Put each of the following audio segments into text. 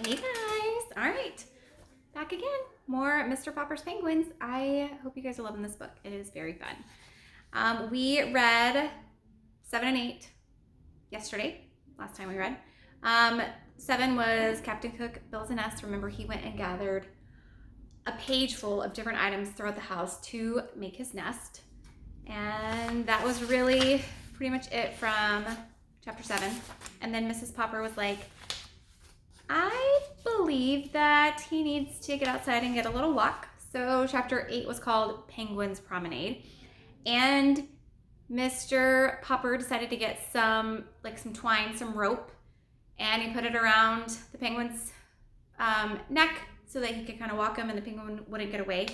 Hey guys! All right, back again. More Mr. Popper's Penguins. I hope you guys are loving this book. It is very fun. We read 7 and 8 yesterday, last time we read. 7 was Captain Cook builds a nest. Remember, he went and gathered a page full of different items throughout the house to make his nest. And that was really pretty much it from chapter 7. And then Mrs. Popper was like, I believe that he needs to get outside and get a little walk. So chapter 8 was called Penguin's Promenade. And Mr. Popper decided to get some twine, some rope, and he put it around the penguin's neck so that he could kind of walk him and the penguin wouldn't get away.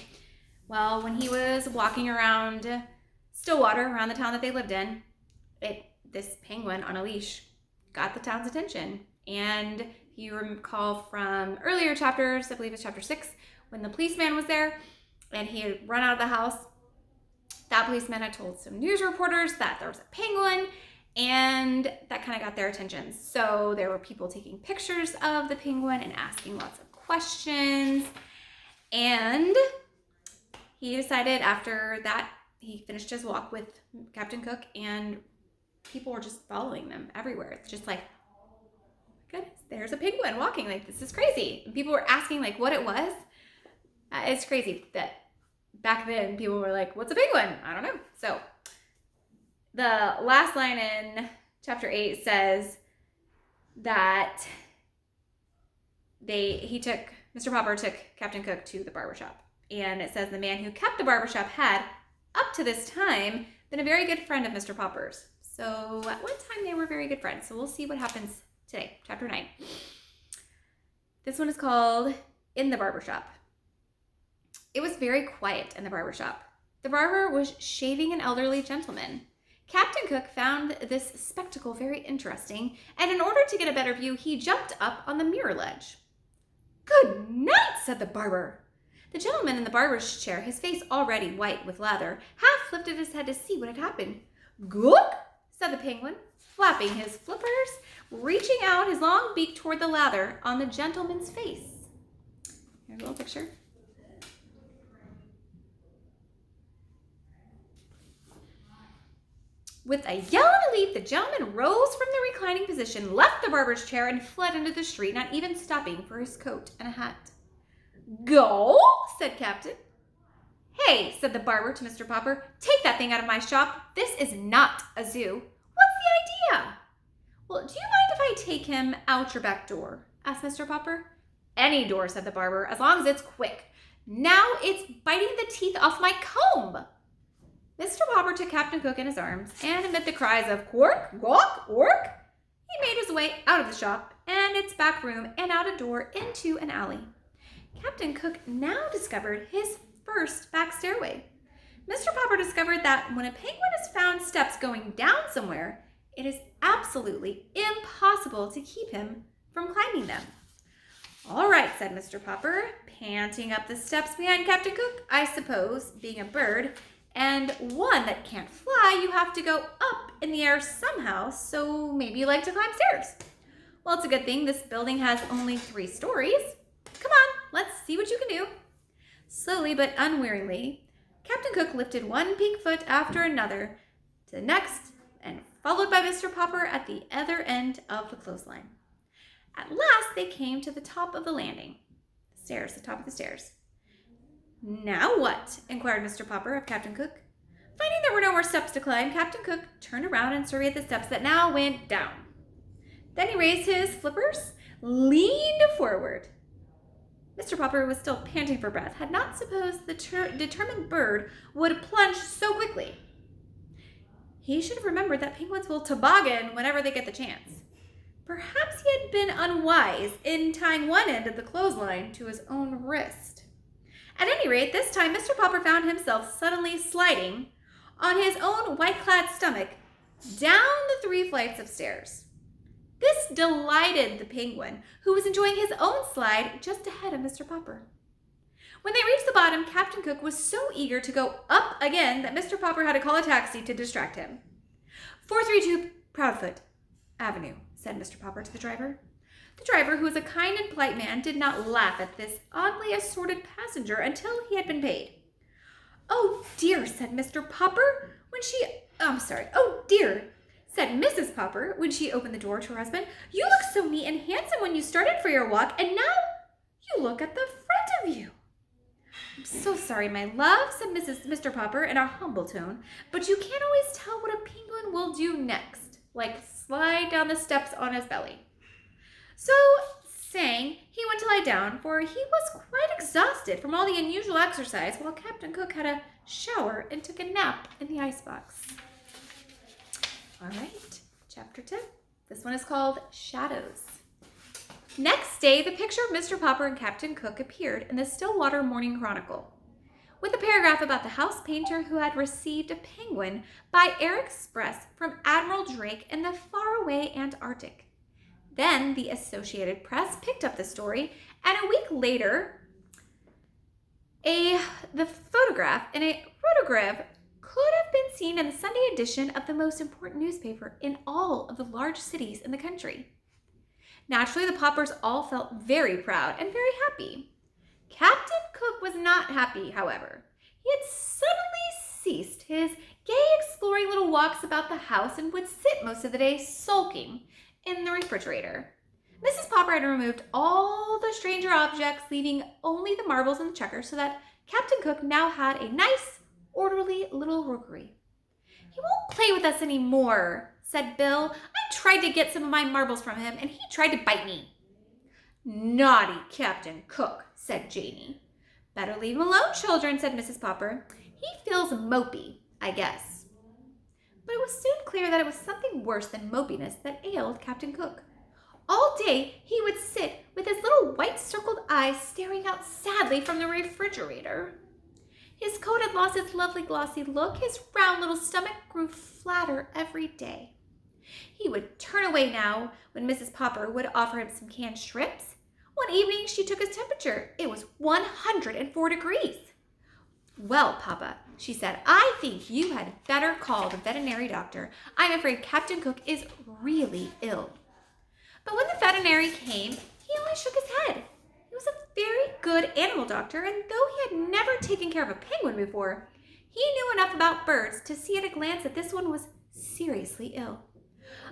Well, when he was walking around Stillwater, around the town that they lived in, this penguin on a leash got the town's attention. And you recall from earlier chapters, I believe it's chapter 6, when the policeman was there and he had run out of the house. That policeman had told some news reporters that there was a penguin, and that kind of got their attention. So there were people taking pictures of the penguin and asking lots of questions. And he decided after that, he finished his walk with Captain Cook, and people were just following them everywhere. It's just like, goodness, there's a penguin walking, like this is crazy. And people were asking like what it was. It's crazy that back then people were like, what's a penguin? I don't know. So the last line in chapter 8 says that Mr. Popper took Captain Cook to the barbershop. And it says the man who kept the barbershop had, up to this time, been a very good friend of Mr. Popper's. So at one time they were very good friends. So we'll see what happens today, chapter 9. This one is called In the Barbershop. It was very quiet in the barbershop. The barber was shaving an elderly gentleman. Captain Cook found this spectacle very interesting, and in order to get a better view, he jumped up on the mirror ledge. Good night, said the barber. The gentleman in the barber's chair, his face already white with lather, half lifted his head to see what had happened. Gook, said the penguin, flapping his flippers, reaching out his long beak toward the lather on the gentleman's face. Here's a little picture. With a yell and a leap, the gentleman rose from the reclining position, left the barber's chair, and fled into the street, not even stopping for his coat and a hat. Go, said Captain. Hey, said the barber to Mr. Popper, take that thing out of my shop. This is not a zoo. What's the idea? Well, do you mind if I take him out your back door? Asked Mr. Popper. Any door, said the barber, as long as it's quick. Now it's biting the teeth off my comb. Mr. Popper took Captain Cook in his arms, and amid the cries of quirk, gawk, ork, he made his way out of the shop and its back room and out a door into an alley. Captain Cook now discovered his first back stairway. Mr. Popper discovered that when a penguin has found steps going down somewhere, it is absolutely impossible to keep him from climbing them. All right, said Mr. Popper, panting up the steps behind Captain Cook. I suppose, being a bird, and one that can't fly, you have to go up in the air somehow, so maybe you like to climb stairs. Well, it's a good thing this building has only 3 stories. Come on, let's see what you can do. Slowly but unwearyly, Captain Cook lifted one pink foot after another to the next, and followed by Mr. Popper at the other end of the clothesline. At last, they came to the top of the landing. The top of the stairs. Now what? Inquired Mr. Popper of Captain Cook. Finding there were no more steps to climb, Captain Cook turned around and surveyed the steps that now went down. Then he raised his flippers, leaned forward. Mr. Popper was still panting for breath, had not supposed the determined bird would plunge so quickly. He should have remembered that penguins will toboggan whenever they get the chance. Perhaps he had been unwise in tying one end of the clothesline to his own wrist. At any rate, this time Mr. Popper found himself suddenly sliding on his own white-clad stomach down the 3 flights of stairs. This delighted the penguin, who was enjoying his own slide just ahead of Mr. Popper. When they reached the bottom, Captain Cook was so eager to go up again that Mr. Popper had to call a taxi to distract him. 432 Proudfoot Avenue, said Mr. Popper to the driver. The driver, who was a kind and polite man did not laugh at this oddly assorted passenger until he had been paid. "Oh dear," said Mr. Popper oh dear, said Mrs. Popper when she opened the door to her husband. "You looked so neat and handsome when you started for your walk, and now you look at the front of you." "I'm so sorry, my love," said Mr. Popper in a humble tone, "but you can't always tell what a penguin will do next, like slide down the steps on his belly." So saying, he went to lie down, for he was quite exhausted from all the unusual exercise, while Captain Cook had a shower and took a nap in the icebox. All right, chapter 10. This one is called Shadows. Next day, the picture of Mr. Popper and Captain Cook appeared in the Stillwater Morning Chronicle, with a paragraph about the house painter who had received a penguin by air express from Admiral Drake in the faraway Antarctic. Then the Associated Press picked up the story, and a week later, the photograph could have been seen in the Sunday edition of the most important newspaper in all of the large cities in the country. Naturally, the Poppers all felt very proud and very happy. Captain Cook was not happy, however. He had suddenly ceased his gay exploring little walks about the house and would sit most of the day sulking in the refrigerator. Mrs. Popper had removed all the stranger objects, leaving only the marbles and the checkers, so that Captain Cook now had a nice, orderly little rookery. "He won't play with us any more," said Bill. "I tried to get some of my marbles from him, and he tried to bite me." "Naughty Captain Cook," said Janie. "Better leave him alone, children," said Mrs. Popper. "He feels mopey, I guess." But it was soon clear that it was something worse than mopiness that ailed Captain Cook. All day he would sit with his little white circled eyes staring out sadly from the refrigerator. His coat had lost its lovely glossy look. His round little stomach grew flatter every day. He would turn away now when Mrs. Popper would offer him some canned shrimps. One evening she took his temperature. It was 104 degrees. "Well, Papa," she said, "I think you had better call the veterinary doctor. I'm afraid Captain Cook is really ill." But when the veterinary came, he only shook his head. He was a very good animal doctor, and though he had never taken care of a penguin before, he knew enough about birds to see at a glance that this one was seriously ill.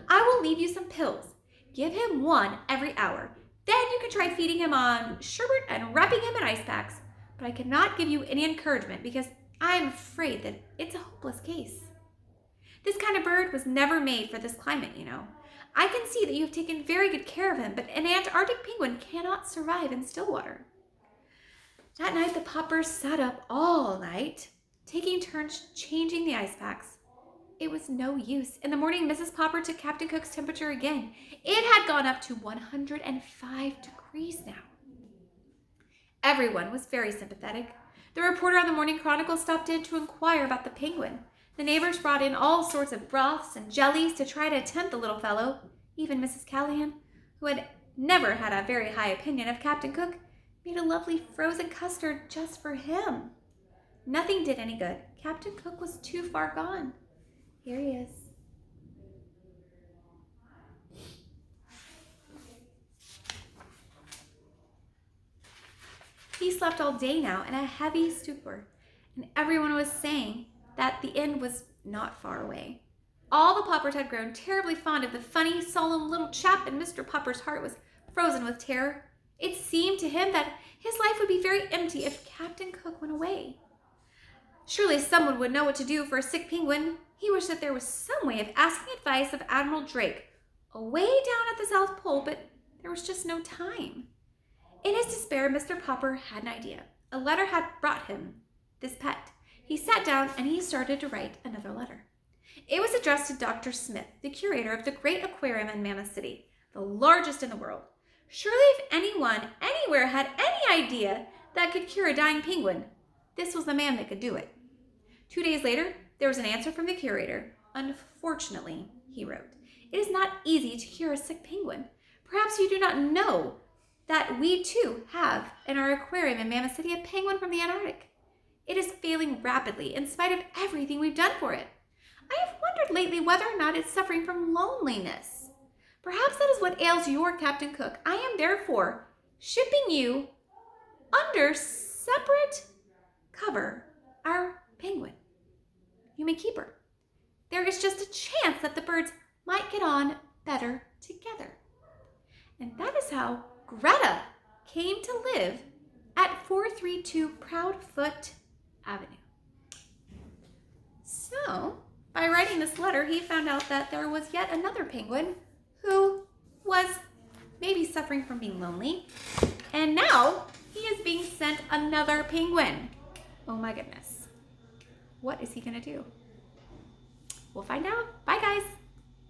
"I will leave you some pills. Give him one every hour. Then you can try feeding him on sherbet and wrapping him in ice packs. But I cannot give you any encouragement because I am afraid that it's a hopeless case. This kind of bird was never made for this climate, you know. I can see that you have taken very good care of him, but an Antarctic penguin cannot survive in still water." That night, the Poppers sat up all night, taking turns changing the ice packs. It was no use. In the morning, Mrs. Popper took Captain Cook's temperature again. It had gone up to 105 degrees now. Everyone was very sympathetic. The reporter on the Morning Chronicle stopped in to inquire about the penguin. The neighbors brought in all sorts of broths and jellies to try to tempt the little fellow. Even Mrs. Callahan, who had never had a very high opinion of Captain Cook, made a lovely frozen custard just for him. Nothing did any good. Captain Cook was too far gone. Here he is. He slept all day now in a heavy stupor, and everyone was saying that the end was not far away. All the Poppers had grown terribly fond of the funny, solemn little chap, and Mr. Popper's heart was frozen with terror. It seemed to him that his life would be very empty if Captain Cook went away. Surely someone would know what to do for a sick penguin. He wished that there was some way of asking advice of Admiral Drake, away down at the South Pole, but there was just no time. In his despair, Mr. Popper had an idea. A letter had brought him this pet. He sat down and he started to write another letter. It was addressed to Dr. Smith, the curator of the great aquarium in Mammoth City, the largest in the world. Surely if anyone, anywhere had any idea that could cure a dying penguin, this was the man that could do it. 2 days later, there was an answer from the curator. "Unfortunately," he wrote, "it is not easy to cure a sick penguin. Perhaps you do not know that we too have in our aquarium in Mammoth City a penguin from the Antarctic. It is failing rapidly in spite of everything we've done for it. I have wondered lately whether or not it's suffering from loneliness. Perhaps that is what ails your Captain Cook. I am therefore shipping you under separate cover our penguin. You may keep her. There is just a chance that the birds might get on better together. And that is how Greta came to live at 432 Proudfoot Avenue. So, by writing this letter, he found out that there was yet another penguin who was maybe suffering from being lonely. And now he is being sent another penguin. Oh my goodness. What is he going to do? We'll find out. Bye, guys.